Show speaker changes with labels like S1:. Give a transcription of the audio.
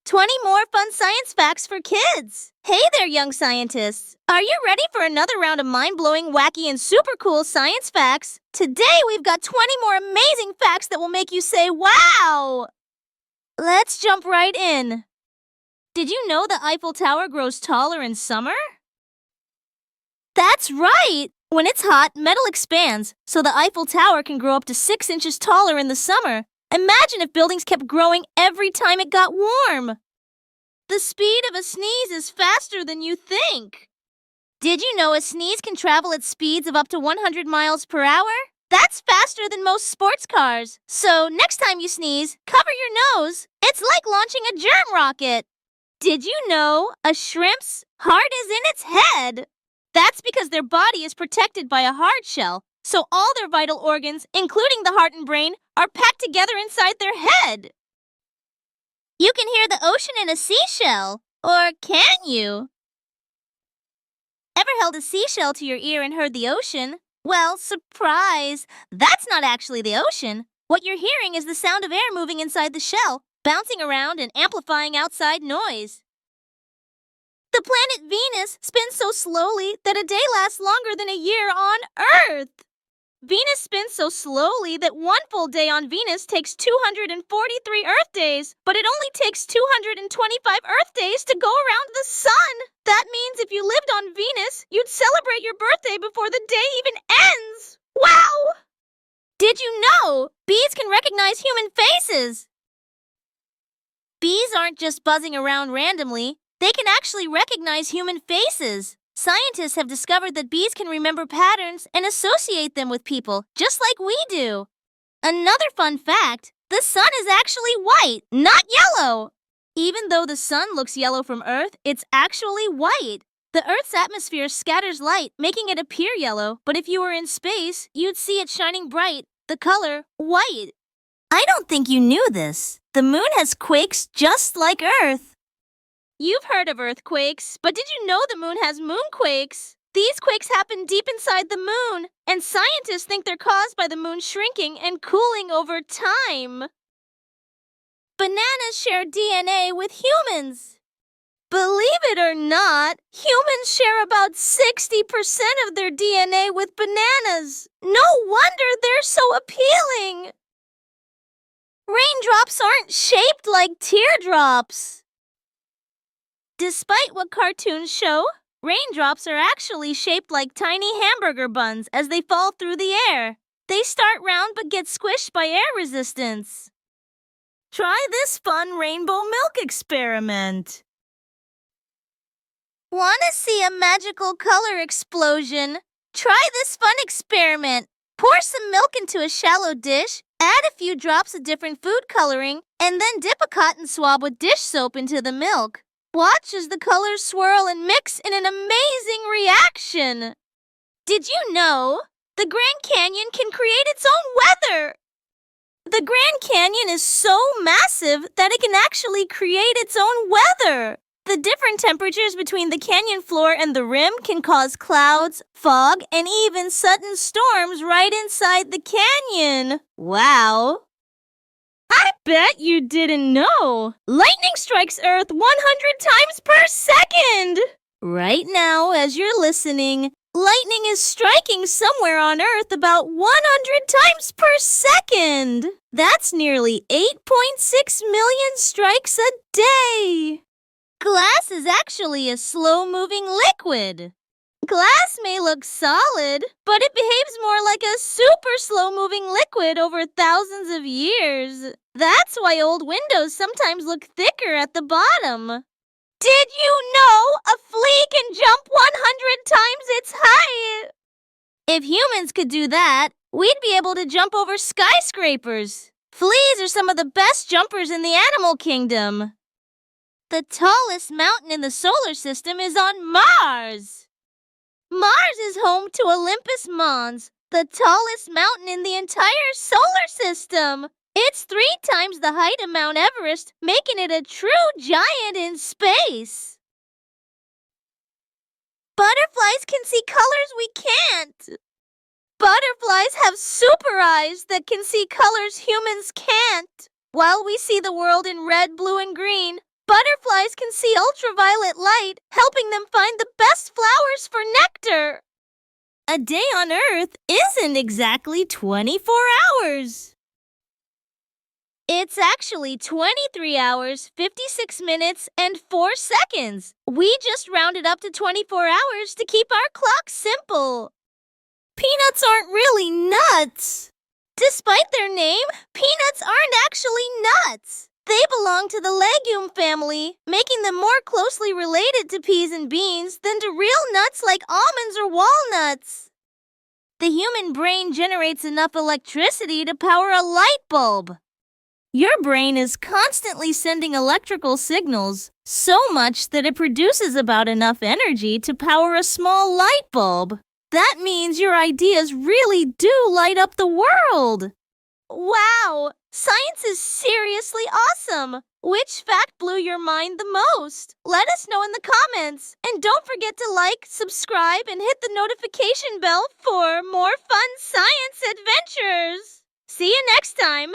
S1: 20 more fun science facts for kids. Hey there, young scientists. Are you ready for another round of mind-blowing, wacky, and super cool science facts? Today, we've got 20 more amazing facts that will make you say, wow! Let's jump right in. Did you know the Eiffel Tower grows taller in summer? That's right! When it's hot, metal expands, so the Eiffel Tower can grow up to 6 inches taller in the summer. Imagine if buildings kept growing every time it got warm. The speed of a sneeze is faster than you think. Did you know a sneeze can travel at speeds of up to 100 miles per hour? That's faster than most sports cars. So next time you sneeze, cover your nose. It's like launching a germ rocket. Did you know a shrimp's heart is in its head? That's because their body is protected by a hard shell. So all their vital organs, including the heart and brain, are packed together inside their head. You can hear the ocean in a seashell, or can you? Ever held a seashell to your ear and heard the ocean? Well, surprise! That's not actually the ocean. What you're hearing is the sound of air moving inside the shell, bouncing around and amplifying outside noise. The planet Venus spins so slowly that a day lasts longer than a year on Earth. Venus spins so slowly that one full day on Venus takes 243 Earth days, but it only takes 225 Earth days to go around the sun. That means if you lived on Venus, you'd celebrate your birthday before the day even ends. Wow! Did you know bees can recognize human faces? Bees aren't just buzzing around randomly. They can actually recognize human faces. Scientists have discovered that bees can remember patterns and associate them with people, just like we do. Another fun fact, the sun is actually white, not yellow. Even though the sun looks yellow from Earth, it's actually white. The Earth's atmosphere scatters light, making it appear yellow, but if you were in space, you'd see it shining bright, the color white. I don't think you knew this. The moon has quakes just like Earth. You've heard of earthquakes, but did you know the moon has moonquakes? These quakes happen deep inside the moon, and scientists think they're caused by the moon shrinking and cooling over time. Bananas share DNA with humans. Believe it or not, humans share about 60% of their DNA with bananas. No wonder they're so appealing. Raindrops aren't shaped like teardrops. Despite what cartoons show, raindrops are actually shaped like tiny hamburger buns as they fall through the air. They start round but get squished by air resistance. Try this fun rainbow milk experiment. Want to see a magical color explosion? Try this fun experiment. Pour some milk into a shallow dish, add a few drops of different food coloring, and then dip a cotton swab with dish soap into the milk. Watch as the colors swirl and mix in an amazing reaction. Did you know the Grand Canyon can create its own weather? The Grand Canyon is so massive that it can actually create its own weather. The different temperatures between the canyon floor and the rim can cause clouds, fog, and even sudden storms right inside the canyon. Wow! I bet you didn't know. Lightning strikes Earth 100 times per second. Right now, as you're listening, lightning is striking somewhere on Earth about 100 times per second. That's nearly 8.6 million strikes a day. Glass is actually a slow-moving liquid. Glass may look solid, but it behaves more like a super slow-moving liquid over thousands of years. That's why old windows sometimes look thicker at the bottom. Did you know a flea can jump 100 times its height? If humans could do that, we'd be able to jump over skyscrapers. Fleas are some of the best jumpers in the animal kingdom. The tallest mountain in the solar system is on Mars. Mars is home to Olympus Mons, the tallest mountain in the entire solar system. It's 3 times the height of Mount Everest, making it a true giant in space. Butterflies can see colors we can't. Butterflies have super eyes that can see colors humans can't. While we see the world in red, blue, and green, butterflies butterflies can see ultraviolet light, helping them find the best flowers for nectar. A day on Earth isn't exactly 24 hours. It's actually 23 hours, 56 minutes, and 4 seconds. We just rounded up to 24 hours to keep our clock simple. Peanuts aren't really nuts. Despite their name, peanuts aren't actually nuts. They belong to the legume family, making them more closely related to peas and beans than to real nuts like almonds or walnuts. The human brain generates enough electricity to power a light bulb. Your brain is constantly sending electrical signals, so much that it produces about enough energy to power a small light bulb. That means your ideas really do light up the world. Wow! Science is seriously awesome! Which fact blew your mind the most? Let us know in the comments. And don't forget to like, subscribe, and hit the notification bell for more fun science adventures. See you next time!